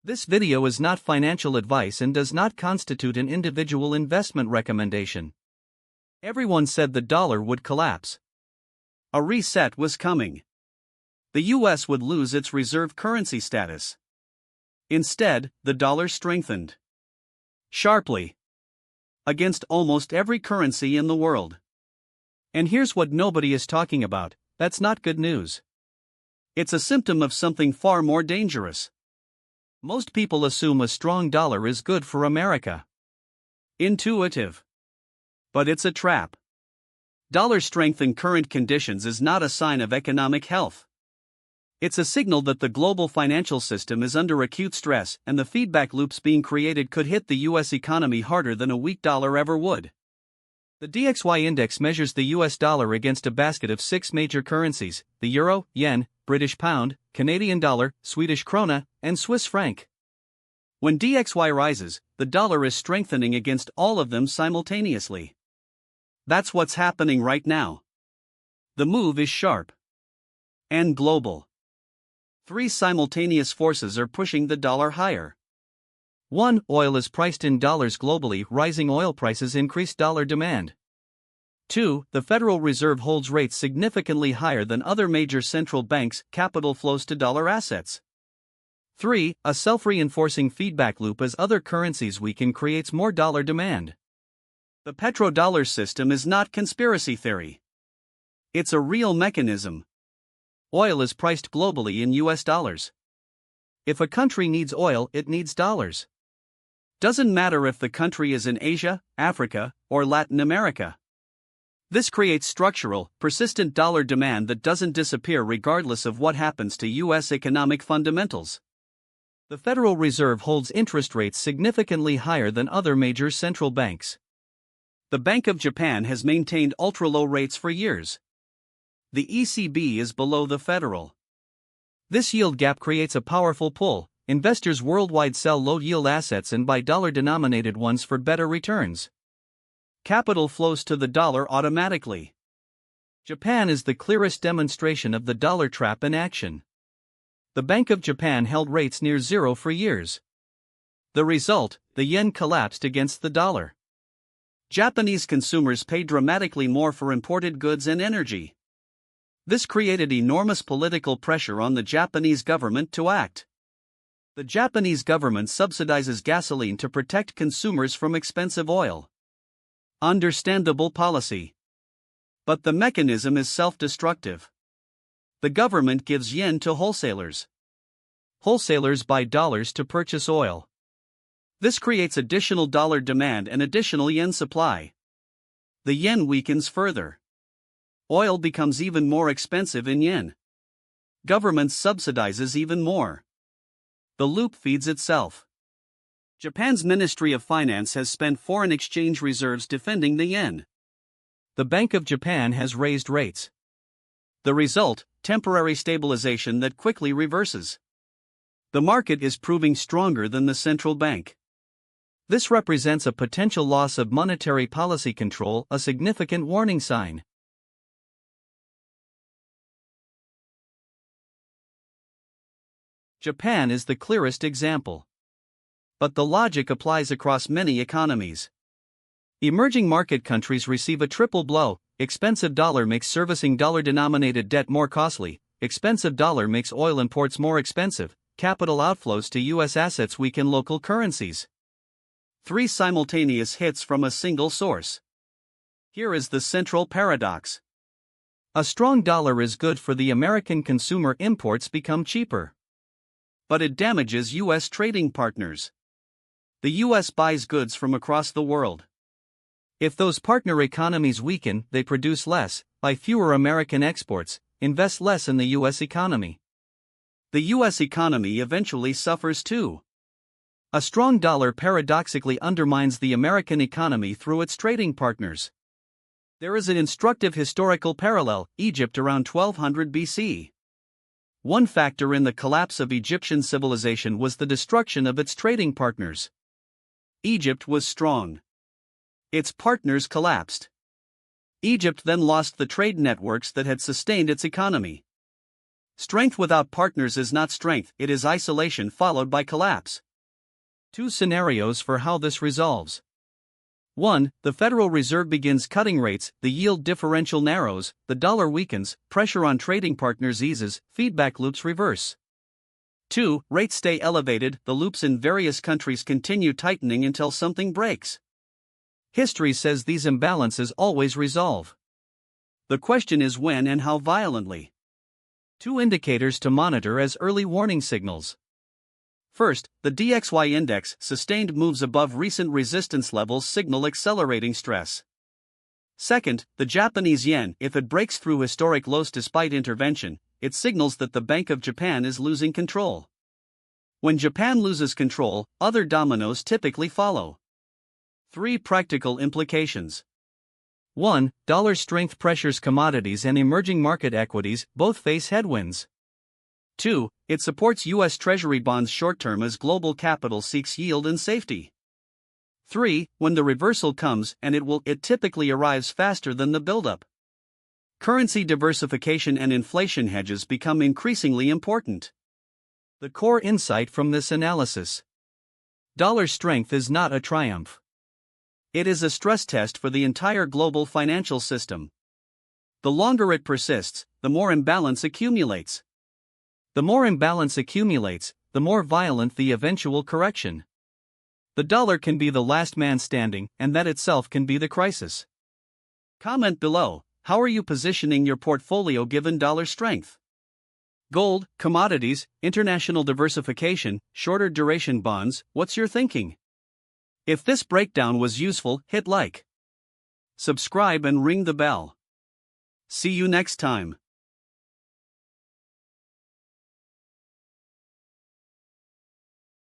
This video is not financial advice and does not constitute an individual investment recommendation. Everyone said the dollar would collapse. A reset was coming. The US would lose its reserve currency status. Instead, the dollar strengthened sharply against almost every currency in the world. And here's what nobody is talking about: that's not good news. It's a symptom of something far more dangerous. Most people assume a strong dollar is good for America. Intuitive. But it's a trap. Dollar strength in current conditions is not a sign of economic health. It's a signal that the global financial system is under acute stress, and the feedback loops being created could hit the US economy harder than a weak dollar ever would. The DXY index measures the US dollar against a basket of 6 major currencies: the euro, yen, British pound, Canadian dollar, Swedish krona, and Swiss franc. When DXY rises, the dollar is strengthening against all of them simultaneously. That's what's happening right now. The move is sharp and global. 3 simultaneous forces are pushing the dollar higher. 1. Oil is priced in dollars globally. Rising oil prices increase dollar demand. 2. The Federal Reserve holds rates significantly higher than other major central banks. Capital flows to dollar assets. 3. A self-reinforcing feedback loop as other currencies weaken creates more dollar demand. The petrodollar system is not conspiracy theory. It's a real mechanism. Oil is priced globally in US dollars. If a country needs oil, it needs dollars. Doesn't matter if the country is in Asia, Africa, or Latin America. This creates structural, persistent dollar demand that doesn't disappear regardless of what happens to US economic fundamentals. The Federal Reserve holds interest rates significantly higher than other major central banks. The Bank of Japan has maintained ultra-low rates for years. The ECB is below the Federal. This yield gap creates a powerful pull. Investors worldwide sell low-yield assets and buy dollar-denominated ones for better returns. Capital flows to the dollar automatically. Japan is the clearest demonstration of the dollar trap in action. The Bank of Japan held rates near zero for years. The result: the yen collapsed against the dollar. Japanese consumers pay dramatically more for imported goods and energy. This created enormous political pressure on the Japanese government to act. The Japanese government subsidizes gasoline to protect consumers from expensive oil. Understandable policy. But the mechanism is self-destructive. The government gives yen to wholesalers. Wholesalers buy dollars to purchase oil. This creates additional dollar demand and additional yen supply. The yen weakens further. Oil becomes even more expensive in yen. Government subsidizes even more. The loop feeds itself. Japan's Ministry of Finance has spent foreign exchange reserves defending the yen. The Bank of Japan has raised rates. The result: temporary stabilization that quickly reverses. The market is proving stronger than the central bank. This represents a potential loss of monetary policy control, a significant warning sign. Japan is the clearest example. But the logic applies across many economies. Emerging market countries receive a triple blow. Expensive dollar makes servicing dollar-denominated debt more costly. Expensive dollar makes oil imports more expensive. Capital outflows to US assets weaken local currencies. 3 simultaneous hits from a single source. Here is the central paradox. A strong dollar is good for the American consumer. Imports become cheaper. But it damages US trading partners. The US buys goods from across the world. If those partner economies weaken, they produce less, buy fewer American exports, invest less in the US economy. The US economy eventually suffers too. A strong dollar paradoxically undermines the American economy through its trading partners. There is an instructive historical parallel: Egypt around 1200 BC. One factor in the collapse of Egyptian civilization was the destruction of its trading partners. Egypt was strong. Its partners collapsed. Egypt then lost the trade networks that had sustained its economy. Strength without partners is not strength, it is isolation followed by collapse. Two scenarios for how this resolves. 1. The Federal Reserve begins cutting rates, the yield differential narrows, the dollar weakens, pressure on trading partners eases, feedback loops reverse. 2. Rates stay elevated, the loops in various countries continue tightening until something breaks. History says these imbalances always resolve. The question is when and how violently. Two indicators to monitor as early warning signals. First, the DXY index, sustained moves above recent resistance levels signal accelerating stress. Second, the Japanese yen, if it breaks through historic lows despite intervention, it signals that the Bank of Japan is losing control. When Japan loses control, other dominoes typically follow. 3 practical implications. 1. Dollar strength pressures commodities and emerging market equities, both face headwinds. 2. It supports U.S. Treasury bonds short-term as global capital seeks yield and safety. 3. When the reversal comes, and it typically arrives faster than the buildup. Currency diversification and inflation hedges become increasingly important. The core insight from this analysis. Dollar strength is not a triumph. It is a stress test for the entire global financial system. The longer it persists, the more imbalance accumulates. The more imbalance accumulates, the more violent the eventual correction. The dollar can be the last man standing, and that itself can be the crisis. Comment below, how are you positioning your portfolio given dollar strength? Gold, commodities, international diversification, shorter duration bonds, what's your thinking? If this breakdown was useful, hit like, subscribe and ring the bell. See you next time.